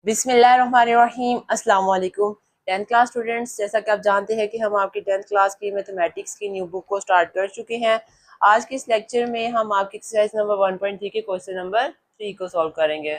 बिस्मिल्लाहिर्रहमानिर्रहीम अस्सलाम वालेकुम। 10th क्लास स्टूडेंट्स, जैसा कि आप जानते हैं कि हम आपकी 10th क्लास की मैथमेटिक्स की न्यू बुक को स्टार्ट कर चुके हैं। आज के इस लेक्चर में हम आपकी एक्सरसाइज नंबर 1.3 के क्वेश्चन नंबर 3 को सॉल्व करेंगे।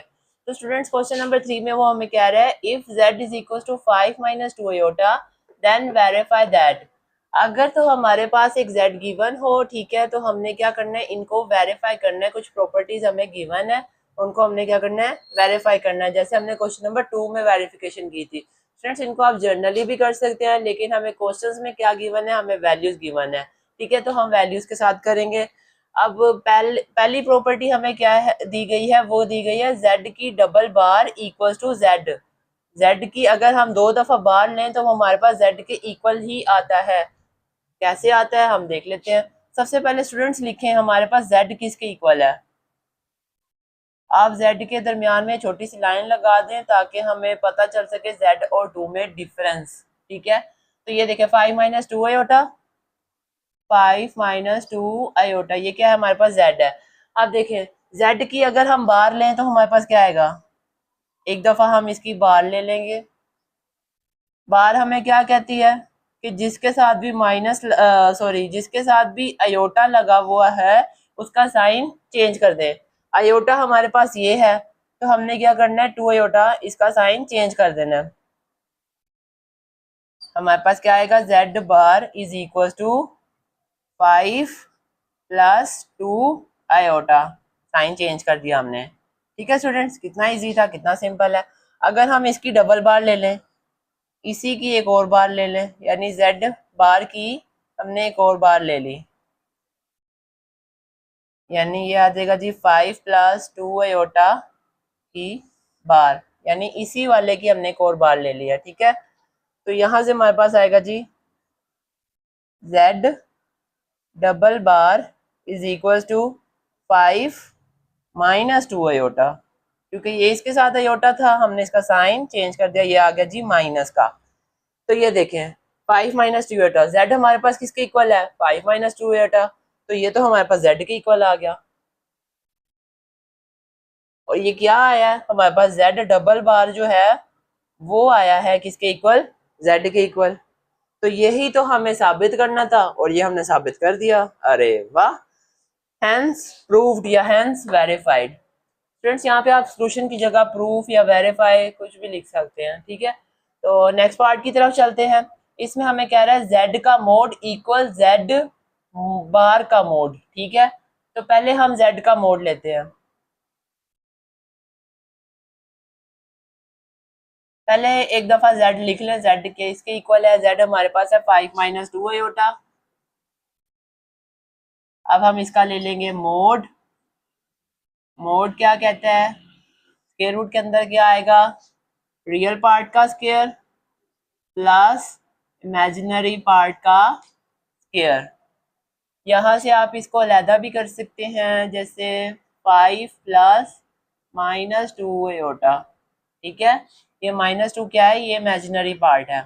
तो स्टूडेंट्स, क्वेश्चन नंबर 3 में वो हमें कह रहा है if z is equal to 5 minus 2 iota then verify that. अगर तो हमारे पास एक z गिवन हो, ठीक है, तो हमने क्या करना है, इनको वेरीफाई करना है। कुछ प्रॉपर्टीज हमें गिवन है, उनको हमने क्या करना है, वेरीफाई करना है। जैसे हमने क्वेश्चन नंबर 2 में वेरिफिकेशन की थी। फ्रेंड्स, इनको आप जर्नली भी कर सकते हैं, लेकिन हमें क्वेश्चंस में क्या गिवन है, हमें वैल्यूज गिवन है। ठीक है, तो हम वैल्यूज के साथ करेंगे। अब पहली प्रॉपर्टी हमें क्या है, दी गई है, वो दी गई है z की double bar equal to z की अगर हम 2 दफा बार लें तो हमारे पास z के इक्वल ही आता है। कैसे आता है हम देख लेते हैं। सबसे पहले स्टूडेंट्स लिखें हमारे पास z किसके इक्वल है। आप z के दरमियान में छोटी सी लाइन लगा दें ताकि हमें पता चल सके z और 2 में डिफरेंस। ठीक है, तो ये देखें 5 माइनस 2 आयोटा, 5 माइनस 2 आयोटा, ये क्या है, हमारे पास z है। अब देखें z की अगर हम बार लें तो हमारे पास क्या आएगा, एक दफा हम इसकी बार ले लेंगे। बार हमें क्या कहती है कि जिसके साथ भी जिसके साथ भी अयोटा लगा हुआ है उसका साइन चेंज कर दे। अयोटा हमारे पास ये है, तो हमने क्या करना है, 2 अयोटा, इसका साइन चेंज कर देना है। हमारे पास क्या आएगा, z bar is equal to 5 plus 2 iota. Sign change कर दिया हमने। ठीक है स्टूडेंट्स, कितना इजी था, कितना सिंपल है। अगर हम इसकी डबल बार ले लें, इसी की एक और बार ले लें, यानी z बार की हमने एक और बार ले ली, यानी ये आ जाएगा जी 5 प्लस 2 अयोटा की बार, यानी इसी वाले की हमने एक और बार ले लिया। ठीक है, तो यहां से हमारे पास आएगा जी z double bar is equal to 5 minus 2 iota. क्योंकि ये इसके साथ अयोटा था, हमने इसका साइन चेंज कर दिया, ये आ गया जी माइनस का। तो ये देखें 5 माइनस 2 एटा, जेड हमारे पास किसके इक्वल है, 5 माइनस 2 एटा, तो ये तो हमारे पास जेड के इक्वल आ गया। और ये क्या आया है, हमारे पास जेड डबल बार जो है वो आया है किसके इक्वल, जेड के इक्वल। तो यही तो हमें साबित करना था और ये हमने साबित कर दिया। अरे वाह, हैंस प्रूव्ड या हैंस वेरीफाइड। फ्रेंड्स, यहाँ पे आप सॉल्यूशन की जगह प्रूफ या वेरीफाई कुछ भी लिख सकते हैं। ठीक है, तो नेक्स्ट पार्ट की तरफ चलते हैं। इसमें हमें कह रहा है z का मोड इक्वल z बार का मोड। ठीक है, तो पहले हम z का मोड लेते हैं। पहले एक दफा z लिख लें, z के इसके इक्वल है, z हमारे पास है 5 माइनस 2 आयोटा। अब हम इसका ले लेंगे मोड। मोड क्या कहता है, स्क्वायर रूट के अंदर क्या आएगा, रियल पार्ट का स्क्वायर प्लस इमेजिनरी पार्ट का स्क्वायर। यहाँ से आप इसको अलहदा भी कर सकते हैं, जैसे 5 प्लस माइनस 2 एटा। ठीक है, ये -2 क्या है, ये इमेजिनरी पार्ट है।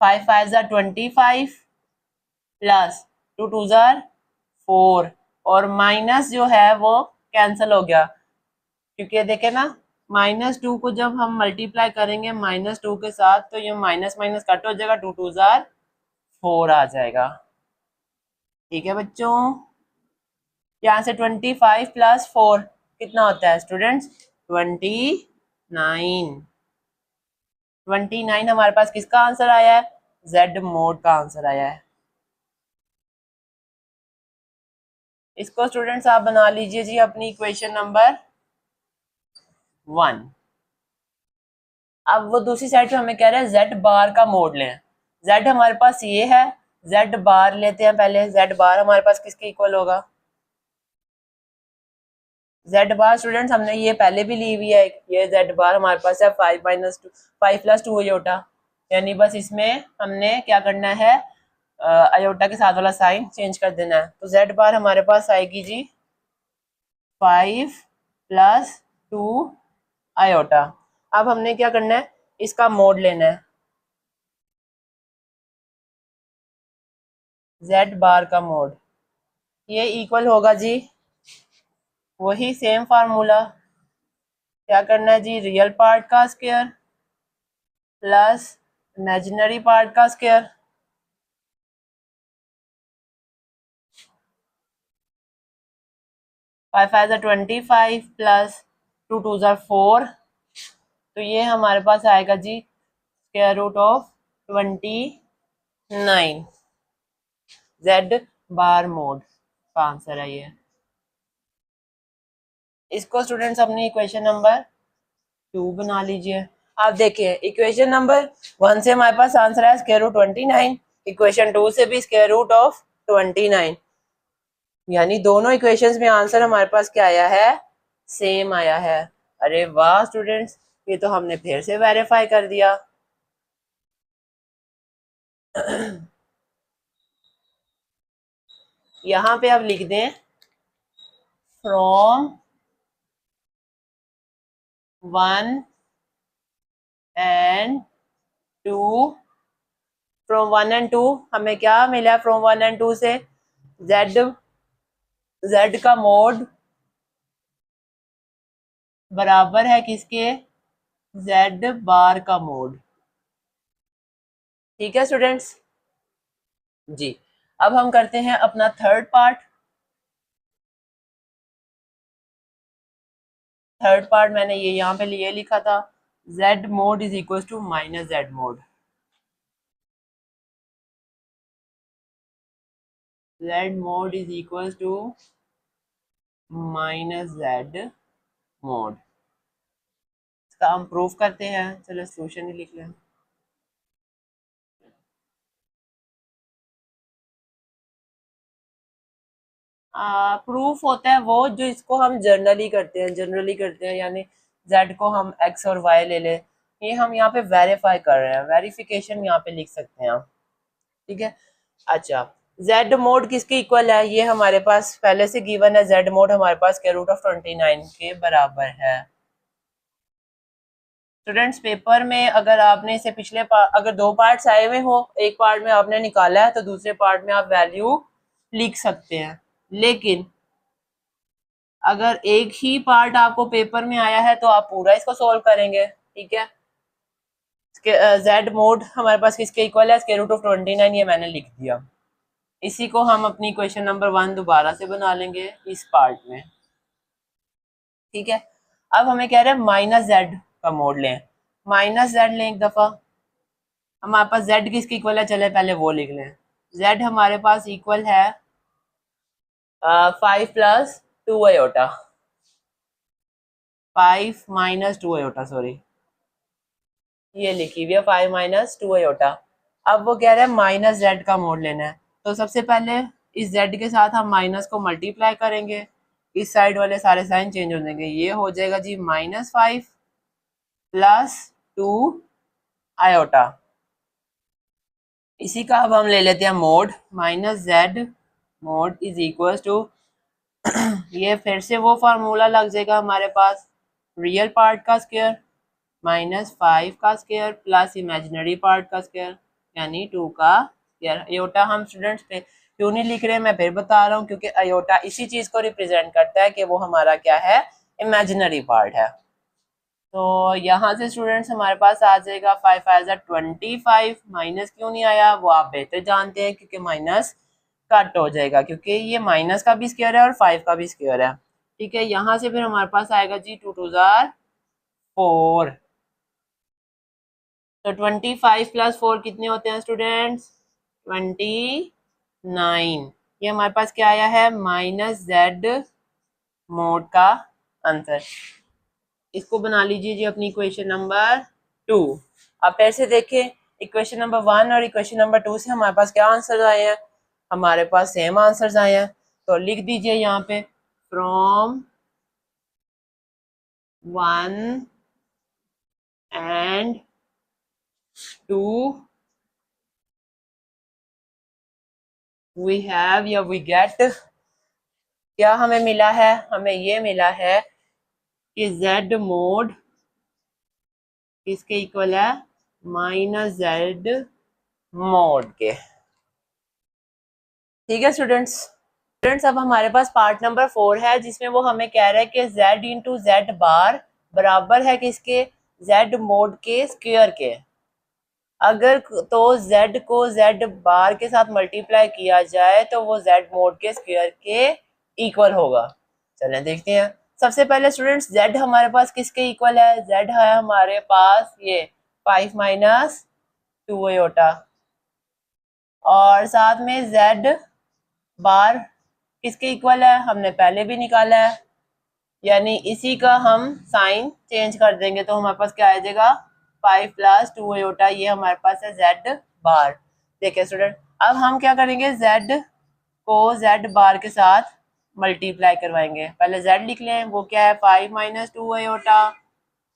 5 5 ज़ा 25 प्लस 2 2 ज़ा 4, और माइनस जो है वो कैंसिल हो गया, क्योंकि देखे ना, -2 को जब हम मल्टीप्लाई करेंगे -2 के साथ तो ये माइनस माइनस कट हो जाएगा, 2 2 ज़ा 4 आ जाएगा। ठीक है बच्चों, यहाँ से 25 प्लस 4 कितना होता है स्टूडेंट्स, 29। 29 हमारे पास किसका आंसर आया है, जेड मोड का आंसर आया है। इसको स्टूडेंट्स आप बना लीजिए जी अपनी इक्वेशन नंबर 1। अब वो दूसरी साइड पे हमें कह रहे हैं जेड बार का मोड लें। जेड हमारे पास ये है, जेड बार लेते हैं पहले। जेड बार हमारे पास किसके इक्वल होगा, जेड बार स्टूडेंट्स हमने ये पहले भी ली हुई है, ये जेड बार हमारे पास है 5 माइनस 2, 5 प्लस 2 अयोटा, यानी बस इसमें हमने क्या करना है, अयोटा के साथ वाला साइन चेंज कर देना है। तो जेड बार हमारे पास आएगी जी 5 प्लस 2 अयोटा। अब हमने क्या करना है, इसका मोड लेना है, जेड बार का मोड। ये इक्वल होगा जी वही सेम फार्मूला, क्या करना है जी, रियल पार्ट का स्क्वायर प्लस इमेजिनरी पार्ट का स्क्वायर। 5 5 25 प्लस 2 2 4, तो ये हमारे पास आएगा जी square root of 29। Z bar mod का आंसर है ये। इसको स्टूडेंट्स अपनी इक्वेशन नंबर 2 बना लीजिए। आप देखिए इक्वेशन नंबर 1 से हमारे पास आंसर है स्क्वायर रूट 29, इक्वेशन 2 से भी स्क्वायर रूट ऑफ 29, यानी दोनों इक्वेशंस में आंसर हमारे पास क्या आया है, सेम आया है। अरे वाह स्टूडेंट्स, ये तो हमने फिर से वेरीफाई कर दिया। यहाँ पे आप लिख दें फ्रॉम 1 एंड 2, फ्रॉम 1 एंड 2 हमें क्या मिला फ्रॉम 1 एंड 2 से, जेड का मोड बराबर है किसके, जेड बार का मोड। ठीक है स्टूडेंट्स जी। अब हम करते हैं अपना थर्ड पार्ट। थर्ड पार्ट मैंने ये यहाँ पे लिए लिखा था, z mod is equal to minus z mod. Z mod is equal to minus z mod. इसका हम प्रूफ करते हैं, चलो सोल्यूशन ही लिख लें। प्रूफ होता है वो जो इसको हम जनरली करते हैं, यानी z को हम x और y ले लें, ये हम यहाँ पे वेरीफाई कर रहे हैं, वेरिफिकेशन यहाँ पे लिख सकते हैं आप। ठीक है, अच्छा z मोड किसके इक्वल है, ये हमारे पास पहले से गिवन है, z मोड हमारे पास स्क्वायर रूट ऑफ 29 के बराबर है। स्टूडेंट्स पेपर में अगर आपने इसे पिछले अगर दो पार्ट्स आए हुए हो, एक पार्ट में आपने निकाला है तो दूसरे पार्ट में आप वैल्यू लिख सकते हैं, लेकिन अगर एक ही पार्ट आपको पेपर में आया है तो आप पूरा इसको सॉल्व करेंगे। ठीक है, जेड मोड हमारे पास किसके इक्वल है, स्क्वायर रूट ऑफ 29, ये मैंने लिख दिया। इसी को हम अपनी क्वेश्चन नंबर 1 दोबारा से बना लेंगे इस पार्ट में। ठीक है, अब हमें कह रहे हैं माइनस जेड का मोड लें, माइनस जेड लें एक दफा। हमारे पास जेड किसके इक्वल है, चले पहले वो लिख लें। जेड हमारे पास इक्वल है 5 plus 2 iota, 5 minus 2 iota, sorry ये लिखी हुई है 5 माइनस 2 आयोटा। अब वो कह रहे हैं माइनस जेड का मोड लेना है, तो सबसे पहले इस जेड के साथ हम माइनस को मल्टीप्लाई करेंगे, इस साइड वाले सारे साइन चेंज हो जाएंगे, ये हो जाएगा जी -5 प्लस 2 आयोटा। इसी का अब हम ले लेते हैं mod, minus z mod is equal to ये फिर से वो फार्मूला लग जाएगा हमारे पास, रियल पार्ट का स्क्वायर -5 का स्क्वायर प्लस इमेजिनरी पार्ट का स्क्वायर, यानी 2 का स्क्वायर। अयोटा हम स्टूडेंट्स पे क्यों नहीं लिख रहे, मैं फिर बता रहा हूँ, क्योंकि अयोटा इसी चीज को रिप्रेजेंट करता है कि वो हमारा क्या है, इमेजिनरी पार्ट है। तो यहाँ से स्टूडेंट्स हमारे पास आ जाएगा 5 5 25, माइनस क्यों नहीं आया वो आप बेहतर जानते हैं, क्योंकि माइनस कट हो जाएगा, क्योंकि ये माइनस का भी स्क्वायर है और 5 का भी स्क्वायर है। ठीक है, यहाँ से फिर हमारे पास आएगा जी 2 2 4, तो 25 प्लस 4 कितने होते हैं स्टूडेंट्स, 29। ये हमारे पास क्या आया है, माइनस जेड मोड का आंसर। इसको बना लीजिए जी अपनी इक्वेशन नंबर 2। अब फिर से देखें, इक्वेशन नंबर 1 और इक्वेशन नंबर 2 से हमारे पास क्या आंसर आए हैं, हमारे पास सेम आंसर्स आए हैं, तो लिख दीजिए यहाँ पे फ्रॉम 1 एंड 2 वी हैव या वी गेट, क्या हमें मिला है, हमें ये मिला है कि जेड मोड किसके इक्वल है, माइनस जेड मोड के। ठीक है स्टूडेंट्स, स्टूडेंट्स अब हमारे पास पार्ट नंबर 4 है जिसमें वो हमें कह रहा है कि z इंटू जेड बार बराबर है किसके, z मोड के स्क्वायर के। अगर तो z को z बार के साथ मल्टीप्लाई किया जाए तो वो z मोड के स्क्वायर के इक्वल होगा। चलें देखते हैं। सबसे पहले स्टूडेंट्स z हमारे पास किसके इक्वल है, z है हमारे पास ये 5 माइनस 2 आयोटा, और साथ में z बार किसके इक्वल है हमने पहले भी निकाला है, यानी इसी का हम साइन चेंज कर देंगे तो हमारे पास क्या आ जाएगा 5 प्लस 2 आयोटा, ये हमारे पास है z बार। देखिए स्टूडेंट अब हम क्या करेंगे, z को z बार के साथ मल्टीप्लाई करवाएंगे। पहले z लिख लें, वो क्या है 5 माइनस 2 आयोटा,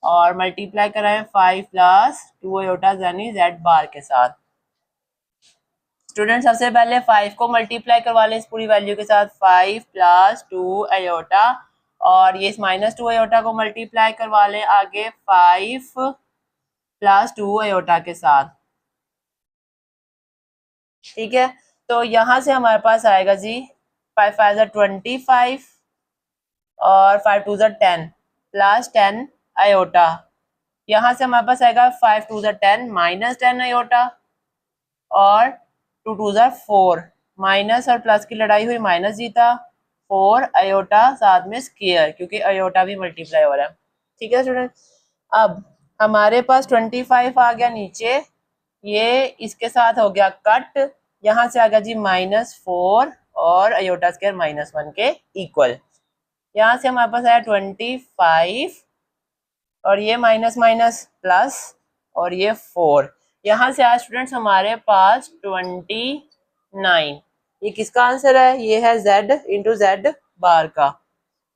और मल्टीप्लाई कराएं 5 प्लस 2 आयोटा यानी z बार के साथ। स्टूडेंट सबसे पहले 5 को मल्टीप्लाई करवा लें इस पूरी वैल्यू के साथ, 5 प्लस 2 आयोटा, और ये इस माइनस 2 आयोटा को मल्टीप्लाई करवा लें आगे 5 प्लस 2 आयोटा के साथ। ठीक है, तो यहां से हमारे पास आएगा जी 5 5 25 और 5 2 10 प्लस 10 आयोटा। यहाँ से हमारे पास आएगा 5 2 10 माइनस 10 आयोटा, और 2 2 4 माइनस और प्लस की लड़ाई हुई, माइनस जीता, 4 आयोटा साथ में स्क्वायर क्योंकि आयोटा भी मल्टीप्लाई हो रहा है। ठीक है स्टूडेंट, अब हमारे पास 25 आ गया नीचे, ये इसके साथ हो गया कट, यहाँ से आ गया जी -4 और आयोटा स्क्वायर -1 के इक्वल। यहाँ से हमारे पास आया 25 और ये माइनस माइनस प्लस और ये 4, यहाँ से आज स्टूडेंट्स हमारे पास 29। ये किसका आंसर है, ये है z इंटू जेड बार का।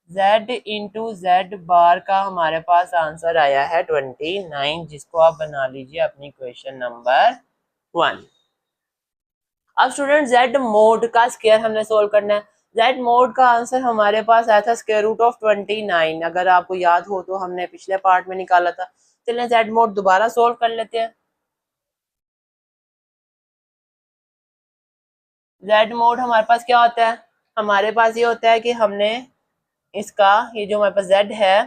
z इंटू जेड बार का हमारे पास आंसर आया है 29, जिसको आप बना लीजिए अपनी क्वेश्चन नंबर 1। अब स्टूडेंट z मोड का स्क्वायर हमने सोल्व करना है। z मोड का आंसर हमारे पास आया था स्क्वायर रूट ऑफ 29, अगर आपको याद हो तो हमने पिछले पार्ट में निकाला था। चलिए z मोड दोबारा सोल्व कर लेते हैं। z मोड हमारे पास क्या होता है, हमारे पास ये होता है कि हमने इसका ये जो हमारे पास z है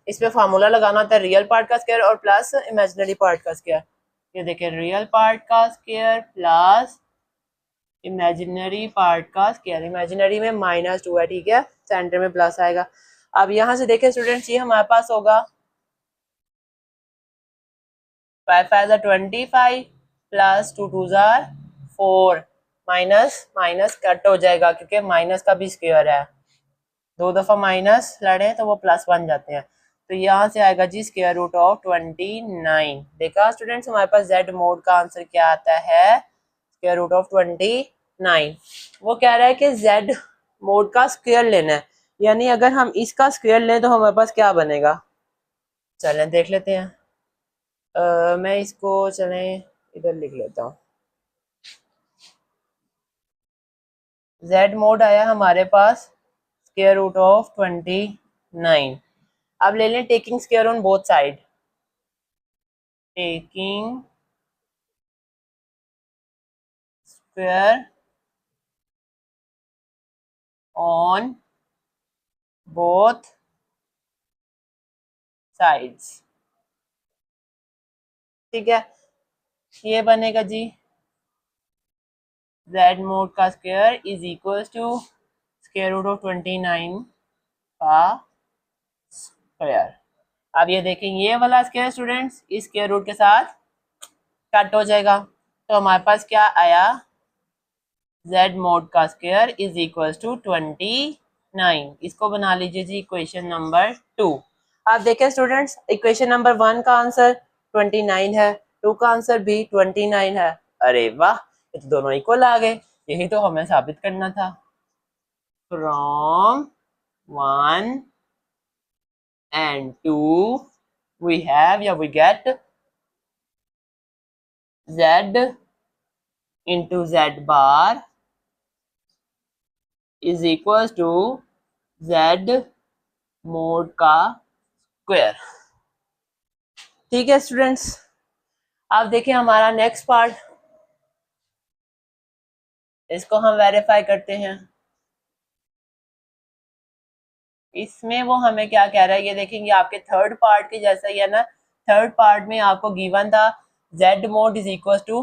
इस पे फार्मूला लगाना होता है रियल पार्ट का स्क्वायर और प्लस इमेजिनरी पार्ट का स्क्वायर। ये देखिए रियल पार्ट का स्क्वायर प्लस इमेजिनरी पार्ट का स्क्वायर, इमेजिनरी में -2 है, ठीक है, सेंटर में प्लस आएगा। अब यहाँ से देखें स्टूडेंट्स, ये हमारे पास होगा 5 5 25 प्लस 2 2 4, माइनस माइनस कट हो जाएगा क्योंकि माइनस का भी स्क्वायर है, 2 दफा माइनस लड़े तो वो प्लस बन जाते हैं। तो यहाँ से आएगा जी स्क्वायर रूट ऑफ 29। देखा स्टूडेंट्स हमारे पास z मोड का आंसर क्या आता है, स्क्वायर रूट ऑफ 29। वो कह रहा है कि z मोड का स्क्वायर लेना है, यानी अगर हम इसका स्क्वायर लें तो हमारे पास क्या बनेगा, चलें देख लेते हैं। मैं इसको चलें इधर लिख लेता हूँ। z मोड आया हमारे पास स्क्वायर रूट ऑफ 29। अब ले लें taking square on both side, taking square on both sides. ठीक है, ये बनेगा जी z मोड का square is equal to square root of 29 का स्क्वायर। अब ये देखें ये वाला स्क्वायर स्टूडेंट्स इस स्क्वायर रूट के साथ कट हो जाएगा, तो हमारे पास क्या आया, z मोड का स्क्वायर इज इक्वल टू 29। इसको बना लीजिए जी इक्वेशन नंबर 2। आप देखें स्टूडेंट्स इक्वेशन नंबर 1 का आंसर 29 है, 2 का आंसर भी 29 है। अरे वाह, ये तो दोनों इक्वल आ गए, यही तो हमें साबित करना था। From 1 and 2 we have, yeah, we get z into z bar is equals to z mod का स्क्वायर। ठीक है स्टूडेंट्स, अब देखिए हमारा नेक्स्ट पार्ट, इसको हम वेरीफाई करते हैं। इसमें वो हमें क्या कह रहा है ये देखेंगे, आपके थर्ड पार्ट के जैसा ही है ना। थर्ड पार्ट में आपको गिवन था z mod is equal to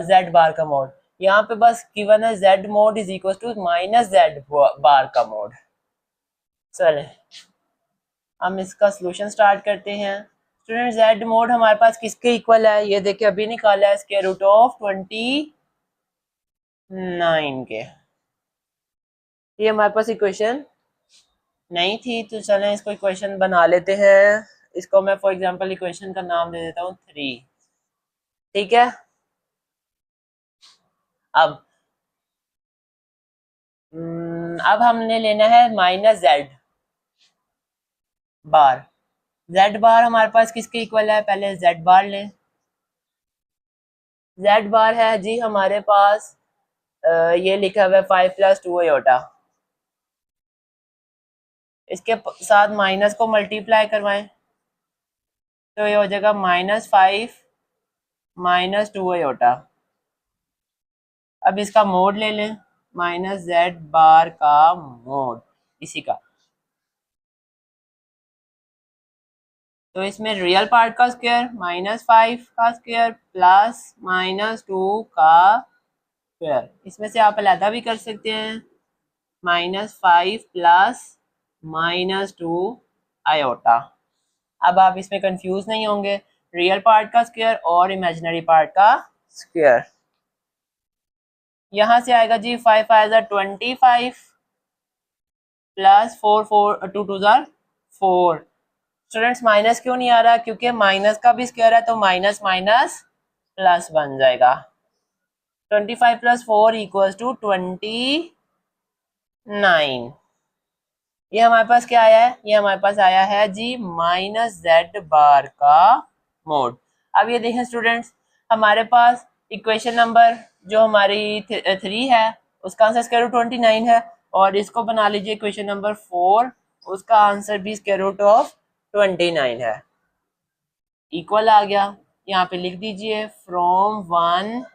z bar का मोड, यहाँ पे बस गिवन है z mod is equal to minus z bar का मोड। चले हम इसका सोल्यूशन स्टार्ट करते हैं। स्टूडेंट z मोड हमारे पास किसके इक्वल है, ये देखिए अभी निकाला है, स्क्वायर रूट ऑफ 29 के। ये हमारे पास इक्वेशन नहीं थी, तो चलें इसको इक्वेशन बना लेते हैं। इसको मैं फॉर एग्जांपल इक्वेशन का नाम दे देता हूँ 3। ठीक है, अब हमने लेना है माइनस जेड बार। जेड बार हमारे पास किसके इक्वल है, पहले जेड बार लें। जेड बार है जी हमारे पास ये लिखा हुआ है 5 + 2 आयोटा। इसके साथ माइनस को मल्टीप्लाई करवाएं तो ये हो जाएगा -5 - 2 आयोटा। अब इसका मोड ले लें, माइनस जेड बार का मोड इसी का, तो इसमें रियल पार्ट का स्क्वायर -5 का स्क्वायर प्लस -2 का स्क्वायर, इसमें से आप अलहदा भी कर सकते हैं, -5 प्लस -2 आयोटा। अब आप इसमें कंफ्यूज नहीं होंगे, रियल पार्ट का स्क्वायर और इमेजिनरी पार्ट का स्क्वायर। यहाँ से आएगा जी 5 5 25 प्लस 4 4 2 2 4। स्टूडेंट्स माइनस क्यों नहीं आ रहा, क्योंकि माइनस का भी स्क्वायर है तो माइनस माइनस प्लस बन जाएगा। 25 + 4 = 29। ये हमारे पास क्या आया है, ये हमारे पास आया है जी -z बार का मोड। अब ये देखें स्टूडेंट्स, हमारे पास इक्वेशन नंबर जो हमारी 3 है उसका आंसर स्क्वायर रूट 29 है, और इसको बना लीजिए इक्वेशन नंबर 4, उसका आंसर भी स्क्वायर रूट ऑफ 29 है। इक्वल आ गया, यहाँ पे लिख दीजिए फ्रॉम 1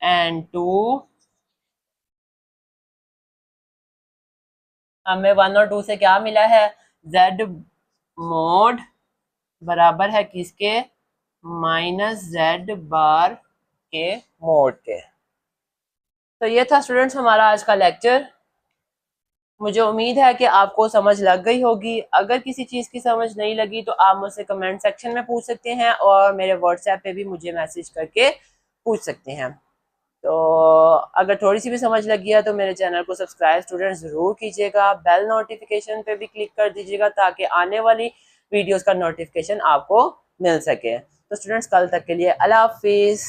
and 2 हमें 1 और 2 से क्या मिला है, z मोड बराबर है किसके, -z बार के मोड के। तो ये था स्टूडेंट्स हमारा आज का लेक्चर। मुझे उम्मीद है कि आपको समझ लग गई होगी। अगर किसी चीज़ की समझ नहीं लगी तो आप मुझसे कमेंट सेक्शन में पूछ सकते हैं, और मेरे व्हाट्सएप पे भी मुझे मैसेज करके पूछ सकते हैं। तो अगर थोड़ी सी भी समझ लगी है तो मेरे चैनल को सब्सक्राइब स्टूडेंट ज़रूर कीजिएगा, बेल नोटिफिकेशन पे भी क्लिक कर दीजिएगा ताकि आने वाली वीडियोस का नोटिफिकेशन आपको मिल सके। तो स्टूडेंट्स कल तक के लिए अल्लाह हाफिज़।